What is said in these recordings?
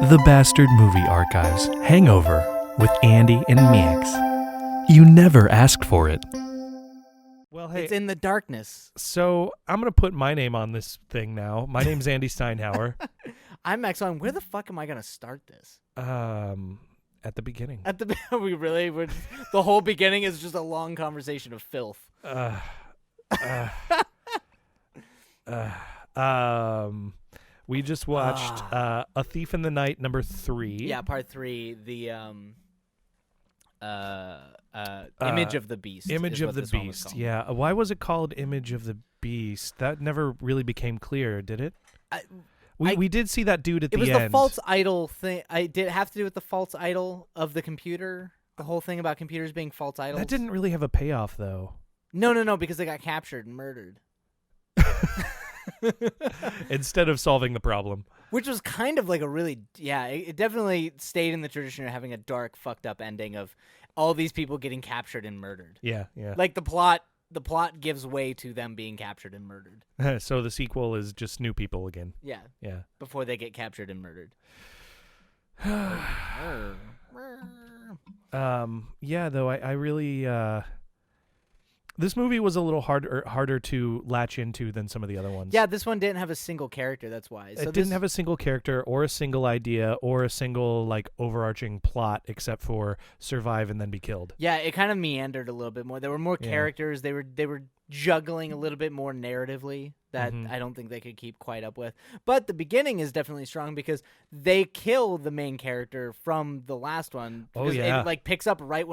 The Bastard Movie Archives Hangover with Andy and Max. You never asked for it. Well, hey, It's in the darkness. so I'm going to put my name on this thing now. My name's Andy Steinhauer. I'm Max on. Where the fuck am I gonna start this? At the beginning. At the the whole beginning is just a long conversation of filth. We just watched A Thief in the Night #3. Yeah, part 3. The Image of the Beast. Image is of what the this one was Beast. called. Yeah. Why was it called Image of the Beast? That never really became clear, did it? We did see that dude at the It was end. the false idol thing. I did have to do with the false idol of the computer. The whole thing about computers being false idols. That didn't really have a payoff, though. No, because they got captured and murdered. Instead of solving the problem. Which was kind of like a really, it definitely stayed in the tradition of having a dark, fucked up ending of all these people getting captured and murdered. Yeah. Like the plot gives way to them being captured and murdered. So the sequel is just new people again. Yeah. Yeah. Before they get captured and murdered. Yeah, though I really this movie was a little harder to latch into than some of the other ones. Yeah, this one didn't have a single character, that's why. It didn't have a single character or a single idea or a single like overarching plot except for survive and then be killed. Yeah, it kind of meandered a little bit more. There were more characters. They were juggling a little bit more narratively that I don't think they could keep quite up with. But the beginning is definitely strong because they kill the main character from the last one. Oh, yeah. It like picks up right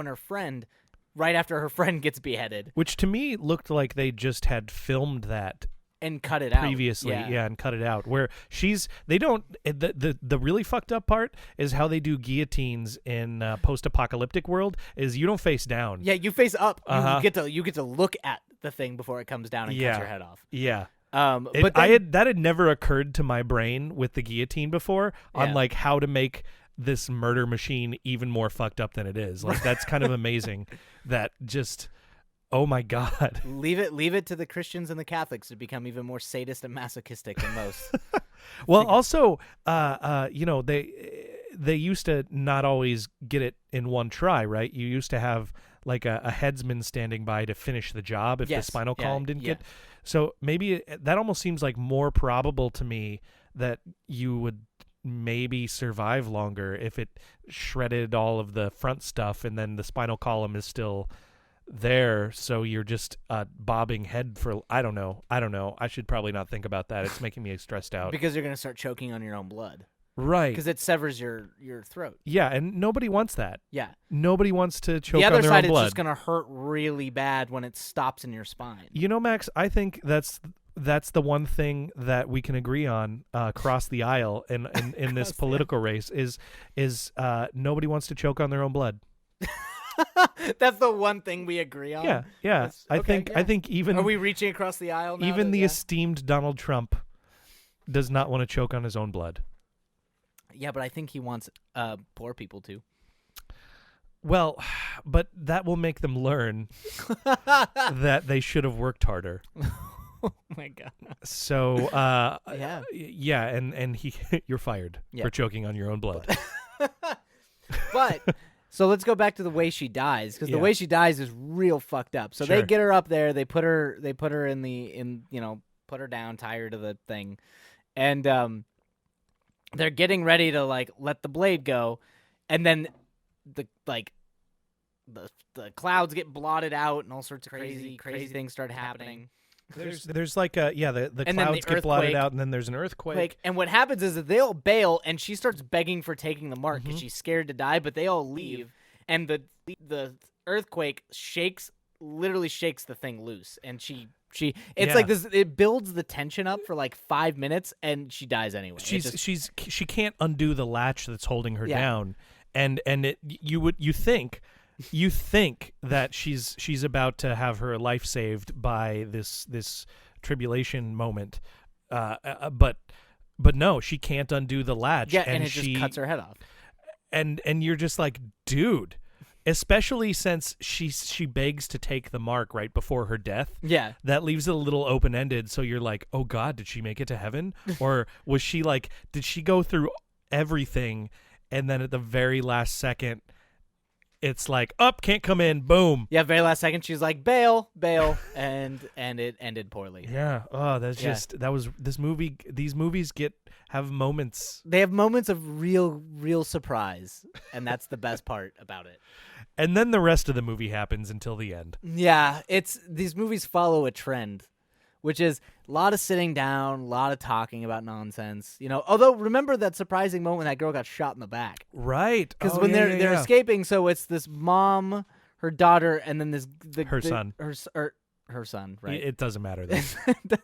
after her friend gets beheaded. Which to me looked like they just had filmed that and cut it previously. out. Yeah, and cut it out. Where the really fucked up part is how they do guillotines in post-apocalyptic world is you don't face down. Yeah, you face up. You get to look at the thing before it comes down and cuts your head off. Yeah. But that had never occurred to my brain with the guillotine before on like how to make this murder machine even more fucked up than it is. Like that's kind of amazing that just oh my god. Leave it to the Christians and the Catholics to become even more sadist and masochistic than most. Well, also they used to not always get it in one try, right? You used to have like a headsman standing by to finish the job if the spinal column didn't get. So maybe that almost seems like more probable to me that you would maybe survive longer if it shredded all of the front stuff and then the spinal column is still there. So you're just bobbing head for, I don't know. I should probably not think about that. It's making me stressed out. Because you're going to start choking on your own blood. Right. Because it severs your throat. Yeah, and nobody wants that. Yeah. Nobody wants to choke on the their other side own blood. is just going to hurt really bad when it stops in your spine. You know, Max, I think that's the one thing that we can agree on across the aisle in this political race is nobody wants to choke on their own blood. That's the one thing we agree on. Yeah. I think even are we reaching across the aisle now? Even the esteemed Donald Trump does not want to choke on his own blood. Yeah, but I think he wants poor people to. Well, but that will make them learn that they should have worked harder. Oh my god. So yeah, and you're fired for choking on your own blood. But so let's go back to the way she dies, because the way she dies is real fucked up. So they get her up there, they put her put her down, tie her to the thing, and they're getting ready to like let the blade go, and then the clouds get blotted out and all sorts of crazy things start happening. There's like the clouds get blotted out and then there's an earthquake. And what happens is that they all bail and she starts begging for taking the mark because she's scared to die, but they all leave and the earthquake literally shakes the thing loose, and it's like this. It builds the tension up for like 5 minutes, and she dies anyway. She can't undo the latch that's holding her down, and you think that she's about to have her life saved by this tribulation moment, but no, she can't undo the latch. Yeah, and it just cuts her head off. And you're just like, dude. Especially since she begs to take the mark right before her death. Yeah. That leaves it a little open-ended, so you're like, oh God, did she make it to heaven? Or was she like, did she go through everything, and then at the very last second, it's like, up, can't come in, boom. Yeah, very last second, she's like, bail, and it ended poorly. Yeah. Oh, that's just that was this movie. These movies have moments. They have moments of real surprise, and that's the best part about it. And then the rest of the movie happens until the end. Yeah, these movies follow a trend, which is a lot of sitting down, a lot of talking about nonsense. Although remember that surprising moment that girl got shot in the back, right? Because when they're escaping, so it's this mom, her daughter, and then her son, her son. Right? It doesn't matter though.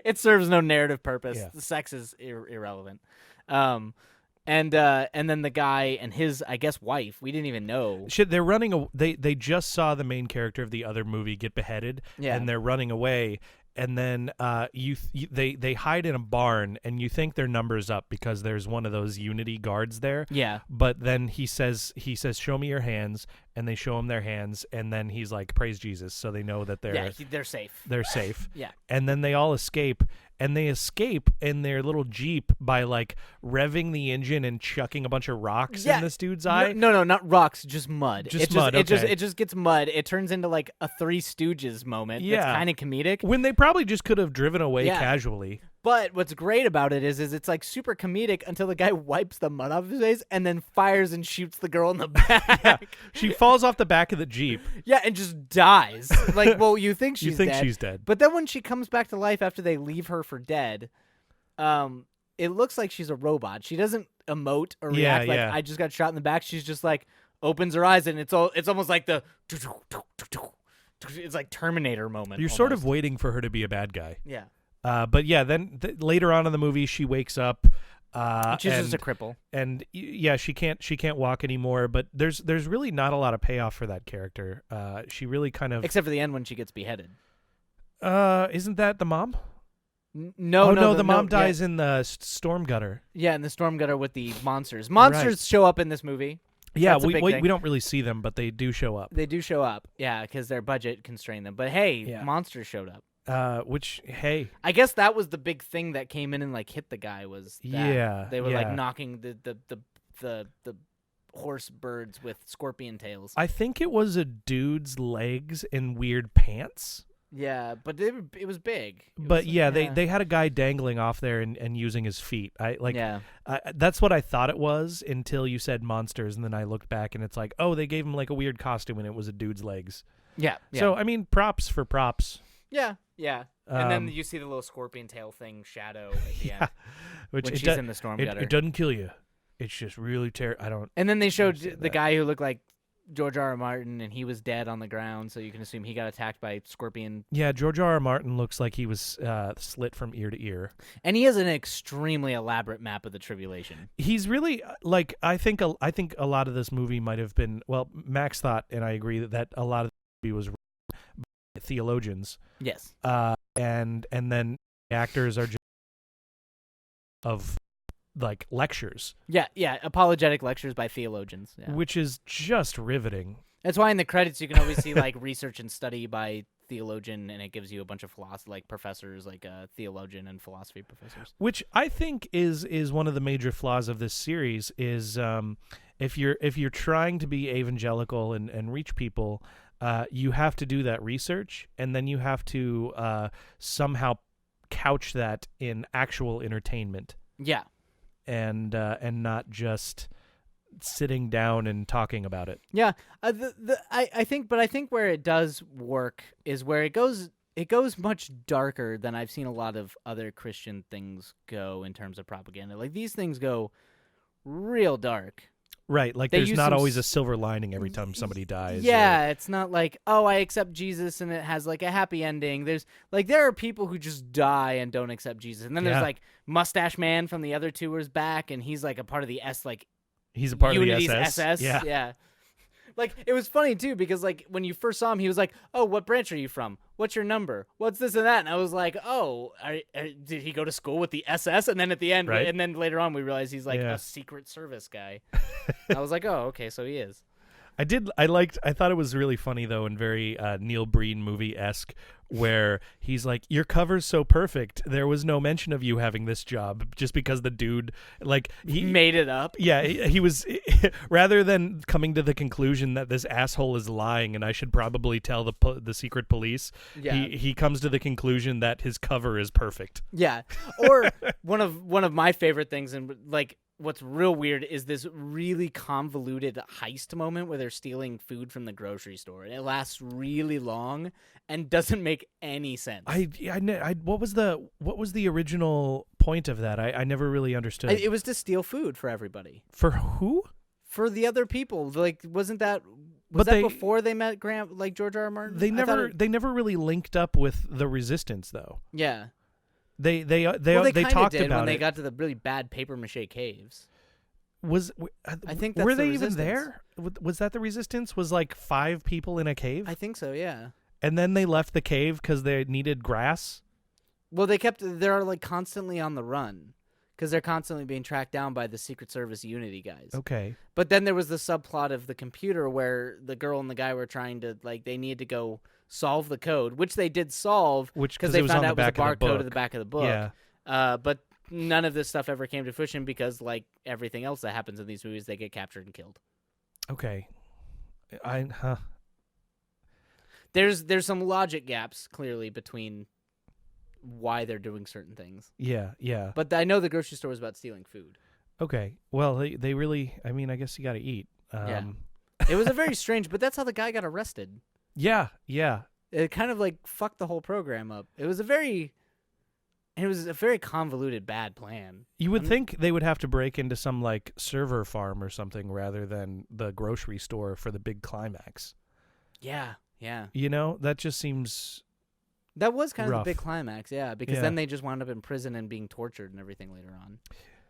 It serves no narrative purpose. Yeah. The sex is irrelevant. And then the guy and his, I guess, wife, we didn't even know. Shit, they're running. They just saw the main character of the other movie get beheaded, and they're running away. And then they hide in a barn, and you think their number's up because there's one of those Unity guards there. Yeah. But then he says, "Show me your hands," and they show him their hands, and then he's like, "Praise Jesus," so they know that they're safe. They're safe. Yeah. And then they all escape. And they escape in their little Jeep by like revving the engine and chucking a bunch of rocks in this dude's eye. No, not rocks, just mud. Mud. It just gets mud. It turns into like a Three Stooges moment. Yeah. It's kind of comedic. When they probably just could have driven away casually. But what's great about it is it's like super comedic until the guy wipes the mud off his face and then fires and shoots the girl in the back. Yeah. She falls off the back of the Jeep. Yeah, and just dies. Like, well, you think she's dead. But then when she comes back to life after they leave her for dead, it looks like she's a robot. She doesn't emote or react like I just got shot in the back. She's just like opens her eyes and it's almost like it's like Terminator moment. You're sort of waiting for her to be a bad guy. Yeah. But yeah, then later on in the movie, she wakes up. She's just a cripple, and she can't walk anymore. But there's really not a lot of payoff for that character. She really kind of, except for the end when she gets beheaded. Isn't that the mom? No, the mom dies in the storm gutter. Yeah, in the storm gutter with the monsters. Monsters show up in this movie. Yeah, we don't really see them, but they do show up. They do show up. Yeah, because their budget constrained them. But hey, monsters showed up. Which, hey, I guess that was the big thing that came in and like hit the guy was that they were like knocking the horse birds with scorpion tails. I think it was a dude's legs in weird pants. Yeah, but it was big. They had a guy dangling off there and using his feet. That's what I thought it was until you said monsters, and then I looked back and it's like, oh, they gave him like a weird costume and it was a dude's legs. Yeah. So I mean, props for props. Yeah. And then you see the little scorpion tail thing shadow at the end. When she's in the storm gutter. It doesn't kill you. It's just really And then they showed the guy who looked like George R.R. Martin, and he was dead on the ground, so you can assume he got attacked by scorpion. Yeah, George R.R. Martin looks like he was slit from ear to ear. And he has an extremely elaborate map of the tribulation. He's really, like, I think a lot of this movie might have been, well, Max thought, and I agree, that a lot of the movie was by theologians. Yes. And then the actors are just of like lectures. Yeah, apologetic lectures by theologians. Yeah. Which is just riveting. That's why in the credits you can always see like research and study by theologian, and it gives you a bunch of professors, like theologian and philosophy professors. Which I think is one of the major flaws of this series is if you're trying to be evangelical and reach people, you have to do that research, and then you have to somehow couch that in actual entertainment. Yeah. And not just sitting down and talking about it. Yeah, I think where it does work is where it goes much darker than I've seen a lot of other Christian things go in terms of propaganda. Like these things go real dark. Right, like there's not always a silver lining every time somebody dies. Yeah, it's not like, oh, I accept Jesus and it has like a happy ending. There are people who just die and don't accept Jesus. And then there's like Mustache Man from the other tours back, and he's like a part of the he's a part Unity's of the SS. Yeah. Like, it was funny, too, because, like, when you first saw him, he was like, oh, what branch are you from? What's your number? What's this and that? And I was like, oh, did he go to school with the SS? And then at the end, right? And then later on, we realized he's, like, a Secret Service guy. I was like, oh, okay, so he is. I thought it was really funny though, and very Neil Breen movie-esque, where he's like, your cover's so perfect, there was no mention of you having this job, just because the dude, like, he made it up. Yeah, he was, rather than coming to the conclusion that this asshole is lying and I should probably tell the secret police, he comes to the conclusion that his cover is perfect. Yeah. Or one of my favorite things, and like, what's real weird is this really convoluted heist moment where they're stealing food from the grocery store, and it lasts really long and doesn't make any sense. What was the original point of that? I never really understood. It was to steal food for everybody. For who? For the other people. Like, wasn't that? Was that before they met George R. R. Martin? They never really linked up with the Resistance though. Yeah. They talked about when it. they got to the really bad paper mache caves. I think that's were they Resistance. even there? Was that the Resistance? Was like 5 people in a cave? I think so. Yeah. And then they left the cave because they needed grass. Well, they're like constantly on the run because they're constantly being tracked down by the Secret Service Unity guys. Okay. But then there was the subplot of the computer where the girl and the guy were trying to, like, they needed to go solve the code, which they did solve because they found out it was a barcode at the back of the book. Yeah. But none of this stuff ever came to fruition because, like everything else that happens in these movies, they get captured and killed. Okay. There's some logic gaps clearly between why they're doing certain things. Yeah. But I know the grocery store was about stealing food. Okay. Well, they really, I mean, I guess you got to eat. Yeah. It was a very strange, but that's how the guy got arrested. Yeah. It kind of like fucked the whole program up. It was a very convoluted, bad plan. You would think they would have to break into some like server farm or something rather than the grocery store for the big climax. Yeah. You know, that just seems that was kind rough. of the big climax, because then they just wound up in prison and being tortured and everything later on.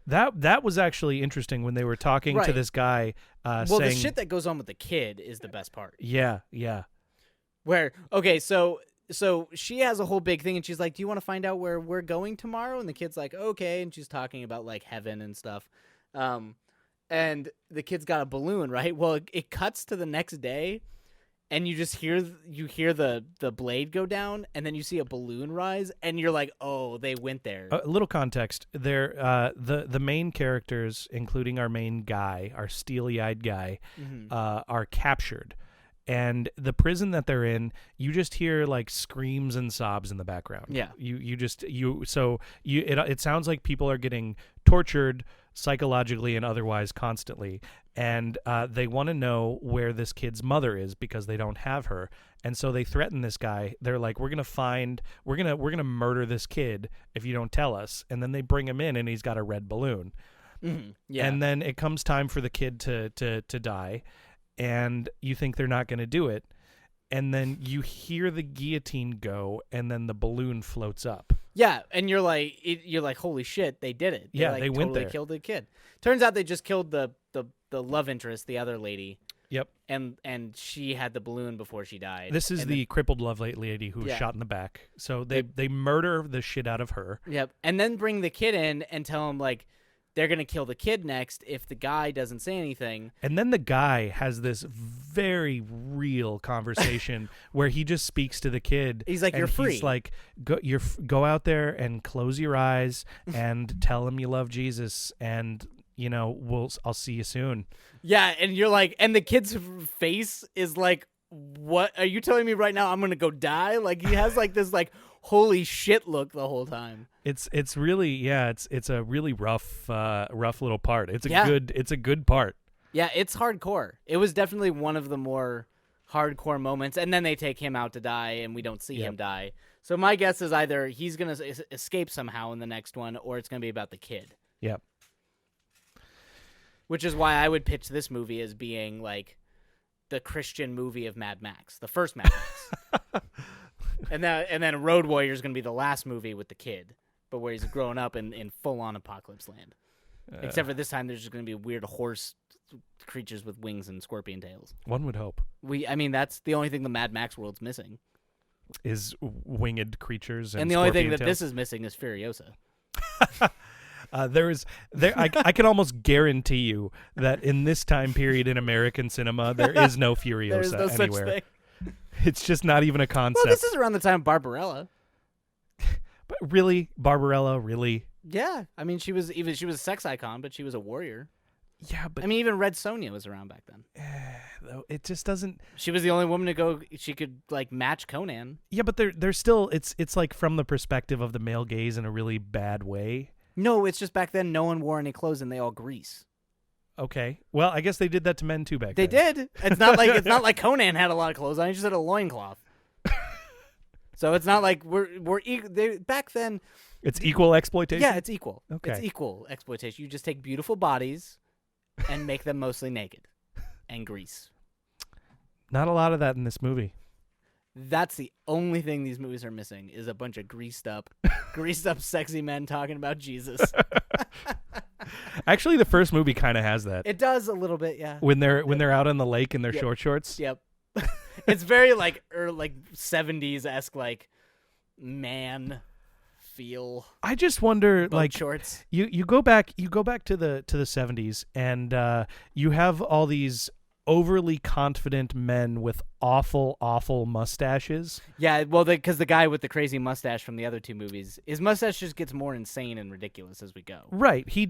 That was actually interesting when they were talking to this guy. Well, the shit that goes on with the kid is the best part. Yeah. Where so she has a whole big thing, and she's like, "Do you want to find out where we're going tomorrow?" And the kid's like, "Okay," and she's talking about like heaven and stuff. And the kid's got a balloon, right? Well, it cuts to the next day. And you just hear the blade go down, and then you see a balloon rise, and you're like, "Oh, they went there." A little context: the main characters, including our main guy, our steely-eyed guy, are captured, and the prison that they're in, you just hear like screams and sobs in the background. Yeah, it sounds like people are getting tortured psychologically and otherwise constantly, and they want to know where this kid's mother is because they don't have her, and so they threaten this guy. They're like, we're gonna murder this kid if you don't tell us. And then they bring him in, and he's got a red balloon. Yeah. And then it comes time for the kid to die, and you think they're not going to do it, and then you hear the guillotine go, and then the balloon floats up. Yeah, and you're like, holy shit, they did it. They went there. Killed the kid. Turns out they just killed the love interest, the other lady. Yep. And she had the balloon before she died. This is the crippled love lady who was shot in the back. So they murder the shit out of her. Yep. And then bring the kid in and tell him like they're gonna kill the kid next if the guy doesn't say anything. And then the guy has this very real conversation where he just speaks to the kid. He's like, "You're free." He's like, go out there and close your eyes and tell him you love Jesus, and you know I'll see you soon. Yeah, and you're like, and the kid's face is like, "What are you telling me right now? I'm gonna go die?" Like he has like this like holy shit look the whole time. It's really it's a really rough little part. It's a good part. Yeah, it's hardcore. It was definitely one of the more hardcore moments, and then they take him out to die, and we don't see him die. So my guess is either he's gonna escape somehow in the next one, or it's gonna be about the kid. Yep. Which is why I would pitch this movie as being like the Christian movie of Mad Max, the first Mad Max. And then Road Warrior is going to be the last movie with the kid, but where he's growing up in full-on apocalypse land. Except for this time, there's just going to be weird horse creatures with wings and scorpion tails. One would hope. That's the only thing the Mad Max world's missing. Is winged creatures and the only thing that tails. this is missing is Furiosa. I can almost guarantee you that in this time period in American cinema, there is no Furiosa There's no anywhere. Such thing. It's just not even a concept. Well, this is around the time of Barbarella. But really, Barbarella, really? Yeah, I mean, she was a sex icon, but she was a warrior. Yeah, but I mean, even Red Sonja was around back then. Though it just doesn't. She was the only woman to go. She could like match Conan. Yeah, but they're still. It's like from the perspective of the male gaze in a really bad way. No, it's just back then no one wore any clothes and they all grease. Okay, well, I guess they did that to men too back They then. did. It's not like Conan had a lot of clothes on. He just had a loincloth. So it's not like back then. It's equal exploitation. Yeah, it's equal. Okay. It's equal exploitation. You just take beautiful bodies and make them mostly naked and grease. Not a lot of that in this movie. That's the only thing these movies are missing is a bunch of greased up sexy men talking about Jesus. Actually, the first movie kind of has that. It does a little bit, yeah. When they're out on the lake in their short shorts. Yep. It's very like 70s-esque like man feel. I just wonder, boat like shorts. You go back to the 70s and you have all these overly confident men with awful mustaches. Yeah, well, because the guy with the crazy mustache from the other two movies, his mustache just gets more insane and ridiculous as we go. Right. He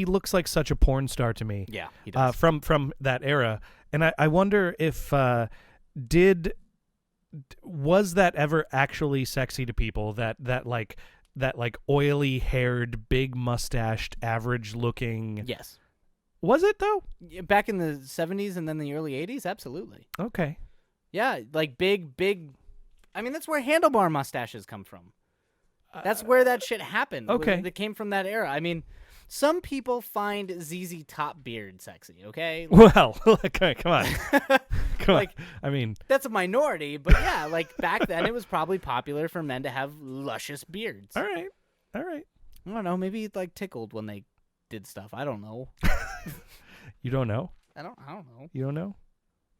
looks like such a porn star to me. Yeah, he does. From that era. And I wonder if was that ever actually sexy to people, that oily haired, big mustached, average looking. Yes. Was it though? Back in the 70s and then the early 80s, absolutely. Okay. Yeah, like big. I mean, that's where handlebar mustaches come from. That's where that shit happened. Okay. That came from that era. I mean, some people find ZZ Top beard sexy, okay? Well, come on. Come like, on. I mean, that's a minority, but yeah, like back then it was probably popular for men to have luscious beards. all right. I don't know, maybe it like tickled when they did stuff. I don't know. You don't know? I don't know. You don't know?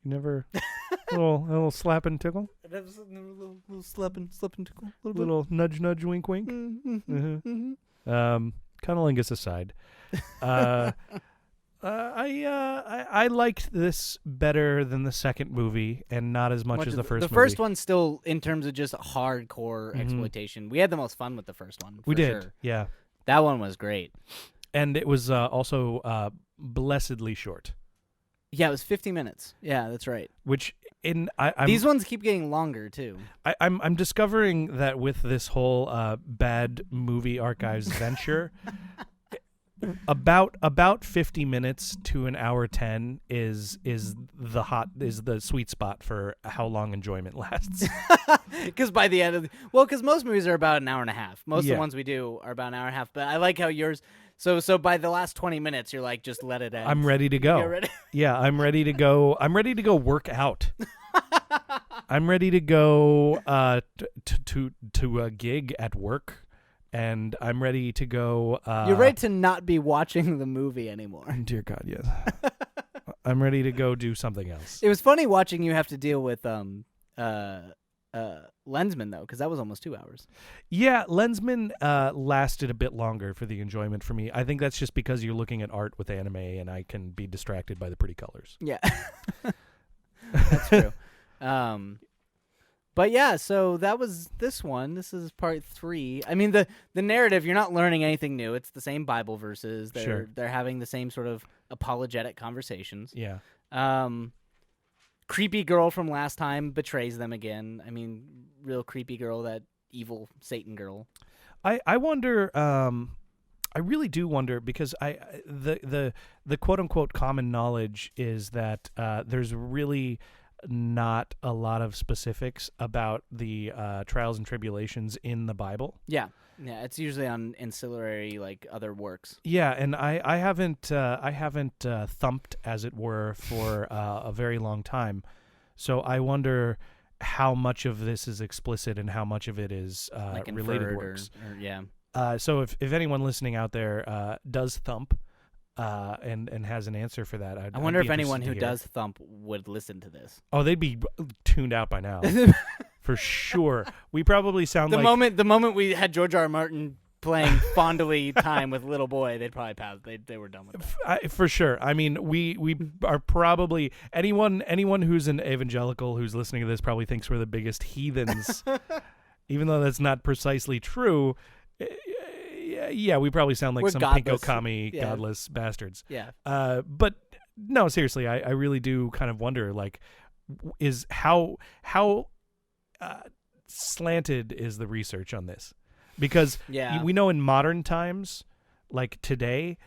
You never a little slap and tickle? A little slap and tickle. Little nudge, wink, wink. Cunnilingus aside, I liked this better than the second movie, and not as much as the first movie. The first one still, in terms of just hardcore exploitation, we had the most fun with the first one. We did, sure. yeah. That one was great. And it was also blessedly short. Yeah, it was 50 minutes. Yeah, that's right. Which these ones keep getting longer too. I'm discovering that with this whole bad movie archives venture, about 50 minutes to an hour 10 is the sweet spot for how long enjoyment lasts. Because by the end of because most movies are about an hour and a half. Most of the ones we do are about an hour and a half. But I like how yours. So by the last 20 minto you're like, just let it end. I'm ready to go. You're ready? Yeah, I'm ready to go. I'm ready to go work out. I'm ready to go to a gig at work, and I'm ready to go. You're ready to not be watching the movie anymore. Dear God, yes. I'm ready to go do something else. It was funny watching you have to deal with Lensman though, because that was almost 2 hours. Yeah, Lensman lasted a bit longer for the enjoyment for me. I think that's just because you're looking at art with anime, and I can be distracted by the pretty colors. Yeah, that's true. But yeah, so that was this one. This is part 3. I mean, the narrative, you're not learning anything new. It's the same Bible verses. They're having the same sort of apologetic conversations. Yeah. Creepy girl from last time betrays them again. I mean, real creepy girl, that evil Satan girl. I wonder. I really do wonder, because the quote unquote common knowledge is that there's really not a lot of specifics about the trials and tribulations in the Bible. Yeah, it's usually on ancillary, like, other works. Yeah, and I haven't thumped, as it were, for a very long time, so I wonder how much of this is explicit and how much of it is like related works. Yeah. So if anyone listening out there does thump and has an answer for that, I wonder if anyone who does thump would listen to this. Oh, they'd be tuned out by now. For sure. We probably sound the moment we had George R. R. Martin playing fondly time with little boy, they'd probably pass. They were done with that. For sure. I mean, we are probably anyone who's an evangelical who's listening to this probably thinks we're the biggest heathens, even though that's not precisely true. Yeah, we probably sound like we're some godless. pinko commie, godless bastards. Yeah. But no, seriously, I really do kind of wonder, like, is how slanted is the research on this? Because we know in modern times, like today,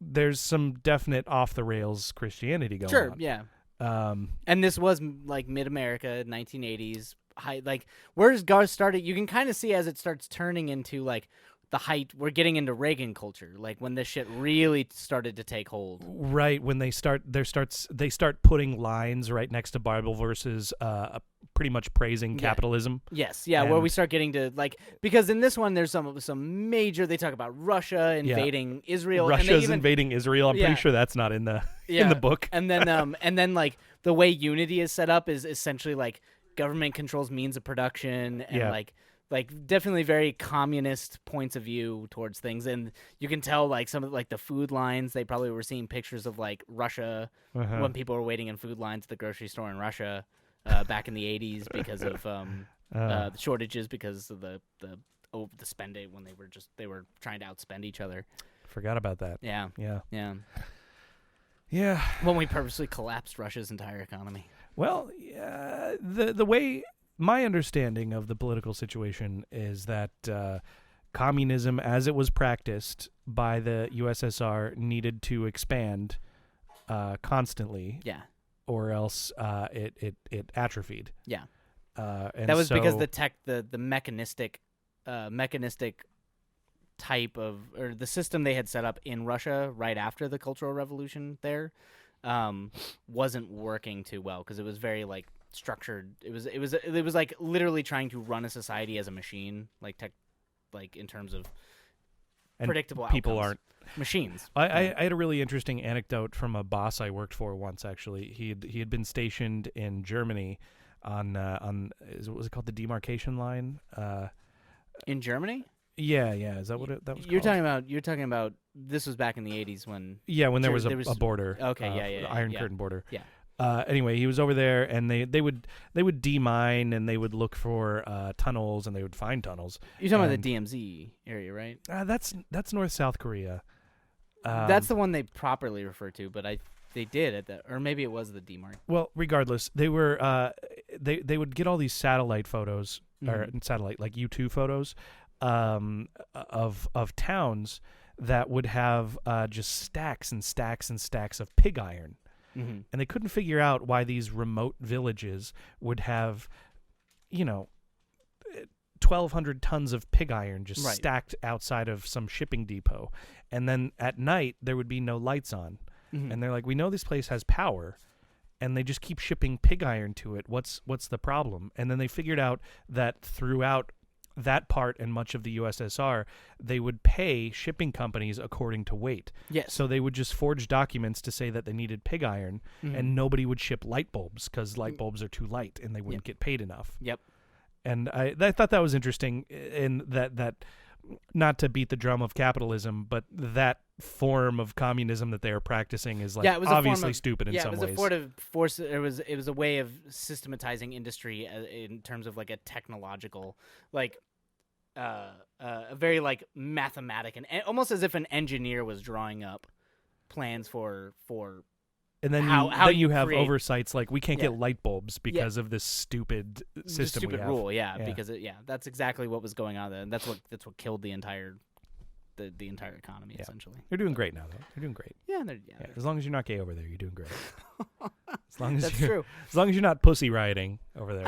there's some definite off the rails Christianity going on. Sure, yeah. And this was like mid-America, 1980s. Like where's Garth started? You can kind of see as it starts turning into like the height. We're getting into Regan culture, like when this shit really started to take hold. Right, when they start putting lines right next to Bible verses, pretty much praising capitalism. Yes, where we start getting to like, because in this one there's some major. They talk about Russia invading Israel. Russia's invading Israel. I'm pretty sure that's not in the in the book. And then like the way Unity is set up is essentially like government controls means of production and like definitely very communist points of view towards things. And you can tell like some of like the food lines, they probably were seeing pictures of like Russia when people were waiting in food lines at the grocery store in Russia back in the 80s because of the shortages because of the spending when they were trying to outspend each other. Forgot about that. Yeah. Yeah. When we purposely collapsed Russia's entire economy. Well, the way my understanding of the political situation is that communism, as it was practiced by the USSR, needed to expand constantly. Yeah. Or else it atrophied. Yeah. And that was because the mechanistic type of, or the system they had set up in Russia right after the Cultural Revolution there wasn't working too well because it was very like structured. It was like literally trying to run a society as a machine, like in terms of predictable outcomes. People aren't machines. I had a really interesting anecdote from a boss I worked for once. Actually, he had been stationed in Germany on was it called the demarcation line? In Germany? Yeah. Is that what that was? You're talking about. This was back in the 80s when. Yeah, when there was a border. Okay, the Iron Curtain border. Yeah. Anyway, he was over there, and they would demine, and they would look for tunnels, and they would find tunnels. You're talking about the DMZ area, right? That's North South Korea. That's the one they properly refer to, but they did at that, or maybe it was the DMARC. Well, regardless, they were they would get all these satellite photos or satellite like U2 photos of towns that would have just stacks and stacks and stacks of pig iron. Mm-hmm. And they couldn't figure out why these remote villages would have, 1,200 tons of pig iron just stacked outside of some shipping depot. And then at night, there would be no lights on. Mm-hmm. And they're like, we know this place has power, and they just keep shipping pig iron to it. What's the problem? And then they figured out that throughout that part and much of the USSR, they would pay shipping companies according to weight. Yes. So they would just forge documents to say that they needed pig iron, and nobody would ship light bulbs because light bulbs are too light and they wouldn't get paid enough. Yep. And I thought that was interesting in that not to beat the drum of capitalism, but that form of communism that they are practicing is it was obviously stupid in some ways. It was a way of systematizing industry in terms of like a technological, like a very like mathematic and almost as if an engineer was drawing up plans for. And then you have create oversights like we can't get light bulbs because of this stupid system. Stupid rule, because that's exactly what was going on there, and that's what killed the entire economy essentially. They're doing great now, though. They're doing great. Yeah, as long as you're not gay over there, you're doing great. That's true. As long as you're not pussy rioting over there.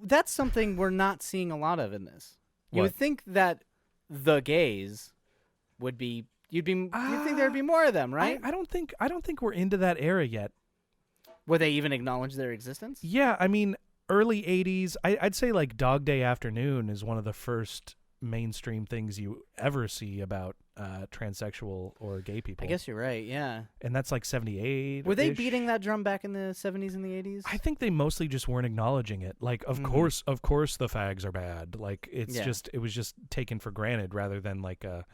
That's something we're not seeing a lot of in this. You would think that the gays would be. You'd think there'd be more of them, right? I don't think we're into that era yet. Would they even acknowledge their existence? Yeah, I mean, early 80s, I'd say like Dog Day Afternoon is one of the first mainstream things you ever see about transsexual or gay people. I guess you're right. Yeah. And that's like 78. Were they beating that drum back in the 70s and the 80s? I think they mostly just weren't acknowledging it. Like, of course the fags are bad. Like, it was just taken for granted rather than like a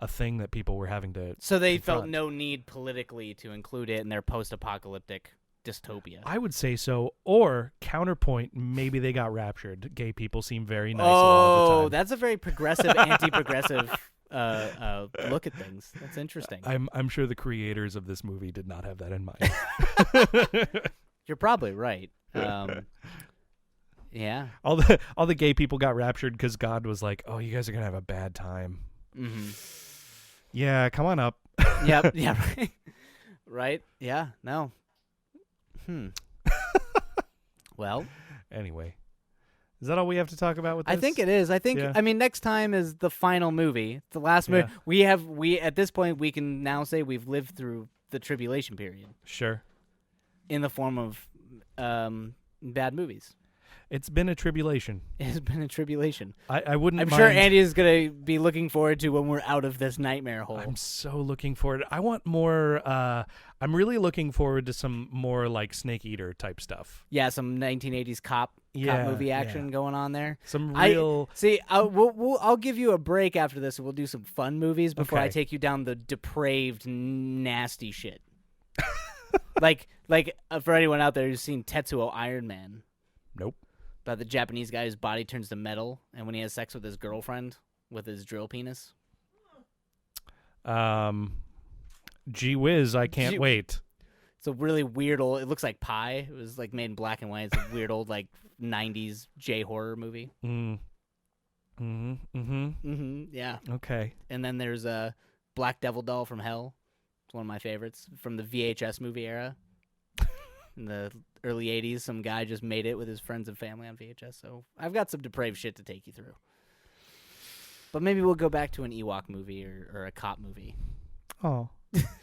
thing that people were having to. So they confront. felt no need politically to include it in their post-apocalyptic dystopia. I would say so. Or counterpoint, maybe they got raptured. Gay people seem very nice a lot of the time. That's a very progressive, anti-progressive look at things. That's interesting. I'm sure the creators of this movie did not have that in mind. You're probably right. Yeah. All the gay people got raptured because God was like, "Oh, you guys are gonna have a bad time." Mm-hmm. Yeah, come on up. Yep. Yeah. Right. Right. Yeah. No. Well. Anyway, is that all we have to talk about with this? I think it is. I think. Yeah. I mean, next time is the final movie, the last movie. We at this point we can now say we've lived through the tribulation period. Sure. In the form of bad movies. It's been a tribulation. It has been a tribulation. I wouldn't I'm mind. sure Andy is going to be looking forward to when we're out of this nightmare hole. I'm so looking forward. I want more. I'm really looking forward to some more like Snake Eater type stuff. Yeah, some 1980s cop movie action going on there. Some real. I'll give you a break after this, and we'll do some fun movies before I Okay. take you down the depraved, nasty shit. like for anyone out there who's seen Tetsuo Iron Man. Nope. About the Japanese guy whose body turns to metal, and when he has sex with his girlfriend with his drill penis. Gee whiz, I can't wait. It's a really weird old. It looks like Pie. It was like made in black and white. It's a weird old like 90s J horror movie. Yeah. Okay. And then there's a Black Devil Doll from Hell. It's one of my favorites from the VHS movie era. In the early 80s, some guy just made it with his friends and family on VHS. So I've got some depraved shit to take you through. But maybe we'll go back to an Ewok movie or a cop movie. Oh.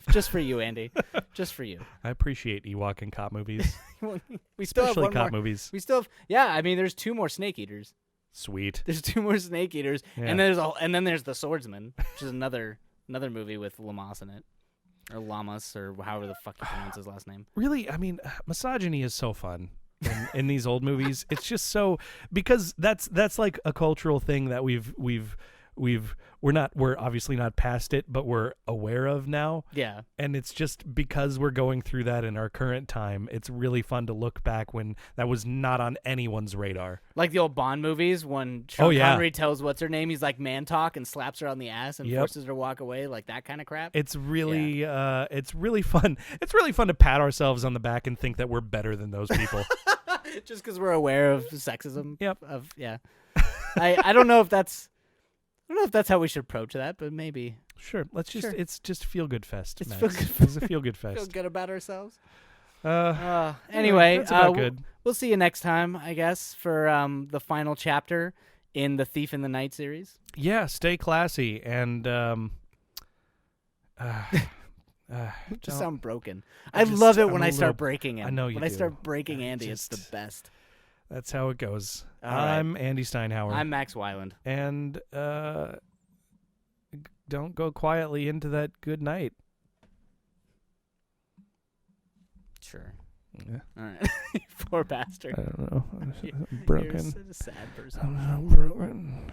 Just for you, Andy. Just for you. I appreciate Ewok and cop movies. We still Especially have one cop more. movies. We still have. Yeah, I mean, there's 2 more Snake Eaters. Sweet. There's 2 more Snake Eaters, Yeah. and then there's The Swordsman, which is another movie with Lamas in it. Or Lamas, or however the fuck you pronounce his last name. Really, I mean, misogyny is so fun in these old movies. It's just so, because that's like a cultural thing that we're obviously not past it, but we're aware of now. Yeah. And it's just because we're going through that in our current time, it's really fun to look back when that was not on anyone's radar. Like the old Bond movies when Sean Connery tells what's her name, he's like man talk and slaps her on the ass and forces her to walk away, like that kind of crap. It's really it's really fun. It's really fun to pat ourselves on the back and think that we're better than those people. Just because we're aware of sexism. Yep. I don't know if that's how we should approach that, but maybe. Sure. It's just feel good fest. It's Max. feel good. It's a feel good fest. Feel good about ourselves. Anyway, that's about good. We'll see you next time, I guess, for the final chapter in the Thief in the Night series. Yeah, stay classy and just sound broken. I love it when I start breaking it. I know you when do. I start breaking Andy, it's the best. That's how it goes. All right. I'm Andy Steinhauer. I'm Max Weiland. And don't go quietly into that good night. Sure. Yeah. All right. Poor bastard. I don't know. I'm broken. You're such a sad person. I'm broken.